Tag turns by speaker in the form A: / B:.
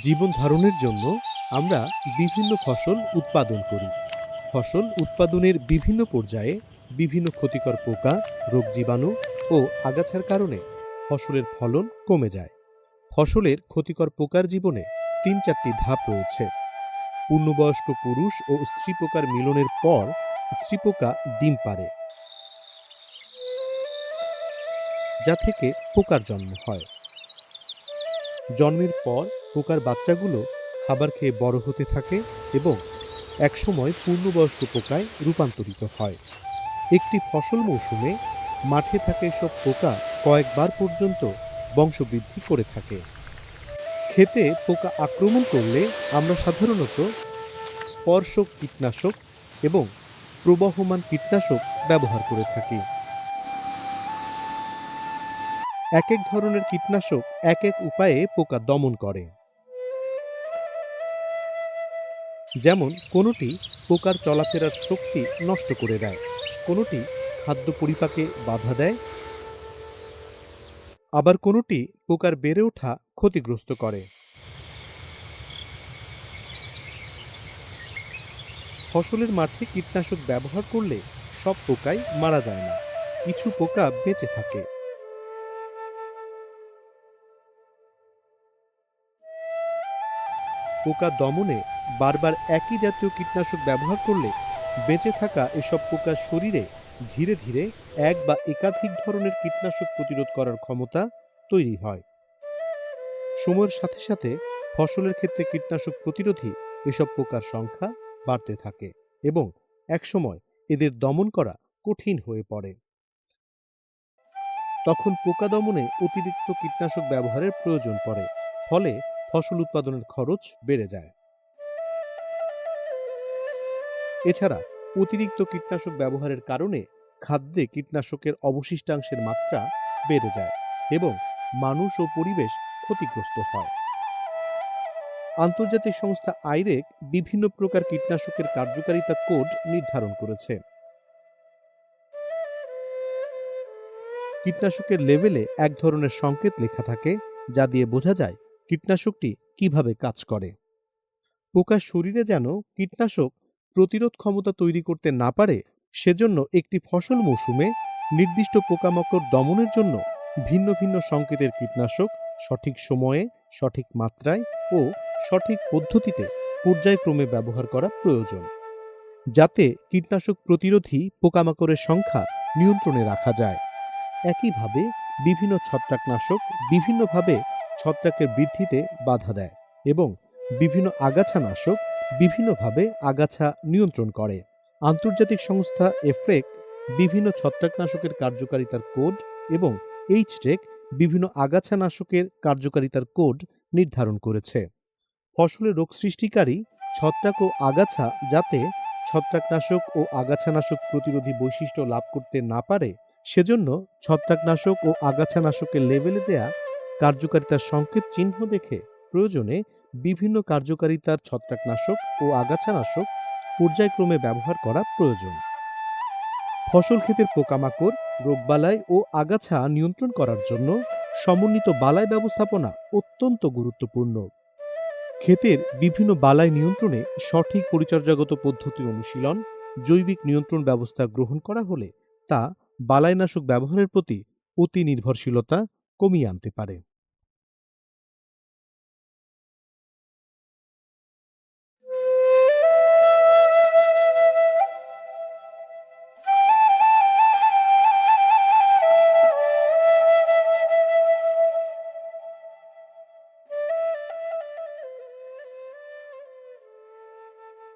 A: জীবন ধারণের জন্য আমরা বিভিন্ন ফসল উৎপাদন করি। ফসল উৎপাদনের বিভিন্ন পর্যায়ে বিভিন্ন ক্ষতিকর পোকা, রোগ জীবাণু ও আগাছার কারণে ফসলের ফলন কমে যায়। ফসলের ক্ষতিকর পোকার জীবনে ৩-৪টি ধাপ রয়েছে। পূর্ণবয়স্ক পুরুষ ও স্ত্রী পোকার মিলনের পর স্ত্রী পোকা ডিম পাড়ে, যা থেকে পোকার জন্ম হয়। জন্মের পর পোকার বাচ্চাগুলো খাবার খেয়ে বড় হতে থাকে এবং একসময় পূর্ণবয়স্ক পোকায় রূপান্তরিত হয়। একটি ফসল মৌসুমে মাঠে থাকা এসব পোকা কয়েকবার পর্যন্ত বংশবৃদ্ধি করে থাকে। ক্ষেতে পোকা আক্রমণ করলে আমরা সাধারণত স্পর্শক কীটনাশক এবং প্রবহমান কীটনাশক ব্যবহার করে থাকি। এক এক ধরনের কীটনাশক এক এক উপায়ে পোকা দমন করে। যেমন কোনোটি পোকার চলাফেরার শক্তি নষ্ট করে দেয়, কোনোটি খাদ্য পরিপাকে বাধা দেয়, আবার কোনোটি পোকার বেড়ে ওঠা ক্ষতিগ্রস্ত করে। ফসলের মাঠে কীটনাশক ব্যবহার করলে সব পোকাই মারা যায় না, কিছু পোকা বেঁচে থাকে। পোকা দমনে বারবার একই জাতীয় কীটনাশক ব্যবহার করলে বেঁচে থাকা এসব পোকার শরীরে ধীরে ধীরে এক বা একাধিক ধরনের কীটনাশক প্রতিরোধ করার ক্ষমতা তৈরি হয়। সময়ের সাথে সাথে ফসলের ক্ষেত্রে কীটনাশক প্রতিরোধী এসব পোকার সংখ্যা বাড়তে থাকে এবং একসময় এদের দমন করা কঠিন হয়ে পড়ে। তখন পোকা দমনে অতিরিক্ত কীটনাশক ব্যবহারের প্রয়োজন পড়ে, ফলে ফসল উৎপাদনের খরচ বেড়ে যায়। এছাড়া অতিরিক্ত কীটনাশক ব্যবহারের কারণে খাদ্যে কীটনাশকের অবশিষ্টাংশের মাত্রা বেড়ে যায় এবং মানুষ ও পরিবেশ ক্ষতিগ্রস্ত হয়। আন্তর্জাতিক সংস্থা আইরেক বিভিন্ন প্রকার কীটনাশকের কার্যকারিতা কোড নির্ধারণ করেছে। কীটনাশকের লেবেলে এক ধরনের সংকেত লেখা থাকে, যা দিয়ে বোঝা যায় কীটনাশকটি কিভাবে কাজ করে। পোকার শরীরে যেন কীটনাশক প্রতিরোধ ক্ষমতা তৈরি করতে না পারে, সেজন্য একটি ফসল মৌসুমে নির্দিষ্ট পোকামাকড় দমনের জন্য ভিন্ন ভিন্ন সংকেতের কীটনাশক সঠিক সময়ে, সঠিক মাত্রায় ও সঠিক পদ্ধতিতে পর্যায়ক্রমে ব্যবহার করা প্রয়োজন, যাতে কীটনাশক প্রতিরোধী পোকামাকড়ের সংখ্যা নিয়ন্ত্রণে রাখা যায়। একইভাবে বিভিন্ন ছত্রাকনাশক বিভিন্নভাবে ছত্রাকের বৃদ্ধিতে বাধা দেয় এবং বিভিন্ন আগাছানাশক বিভিন্নভাবে আগাছা নিয়ন্ত্রণ করে। আন্তর্জাতিক সংস্থা এফ্রেক বিভিন্ন ছত্রাকনাশকের কার্যকারিতার কোড এবং এইচটেক বিভিন্ন আগাছানাশকের কার্যকারিতার কোড নির্ধারণ করেছে। ফসলে রোগ সৃষ্টিকারী ছত্রাক ও আগাছা যাতে ছত্রাকনাশক ও আগাছানাশক প্রতিরোধী বৈশিষ্ট্য লাভ করতে না পারে, সেজন্য ছত্রাকনাশক ও আগাছানাশকের লেবেলে দেয়া কার্যকারিতার সংকেত চিহ্ন দেখে প্রয়োজনে বিভিন্ন কার্যকারিতার ছত্রাকনাশক ও আগাছানাশক পর্যায়ক্রমে ব্যবহার করা প্রয়োজন। ফসল ক্ষেতের পোকামাকড়, রোগবালাই ও আগাছা নিয়ন্ত্রণ করার জন্য সমন্বিত বালাই ব্যবস্থাপনা অত্যন্ত গুরুত্বপূর্ণ। ক্ষেতের বিভিন্ন বালাই নিয়ন্ত্রণে সঠিক পরিচর্যাগত পদ্ধতির অনুশীলন, জৈবিক নিয়ন্ত্রণ ব্যবস্থা গ্রহণ করা হলে তা বালাইনাশক ব্যবহারের প্রতি অতি নির্ভরশীলতা কমিয়ে আনতে পারে।